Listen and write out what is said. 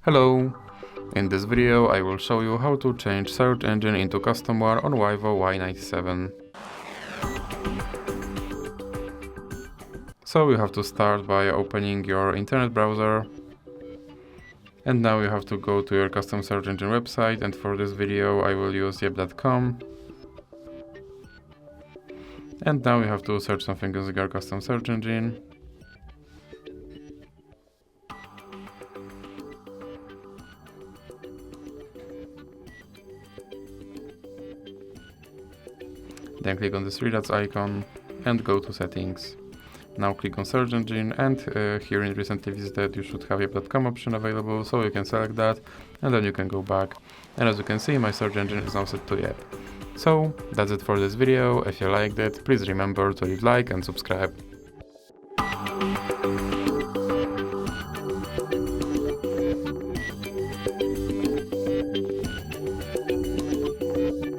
Hello! In this video I will show you how to change search engine into custom one on Vivo Y97. So you have to start by opening your internet browser. And now you have to go to your custom search engine website, and for this video I will use yep.com. And now you have to search something using your custom search engine. Then click on the three dots icon and go to settings. Now click on search engine, and here in recently visited you should have yep.com option available, so you can select that and then you can go back. And as you can see, my search engine is now set to Yep. So that's it for this video. If you liked it, please remember to leave like and subscribe.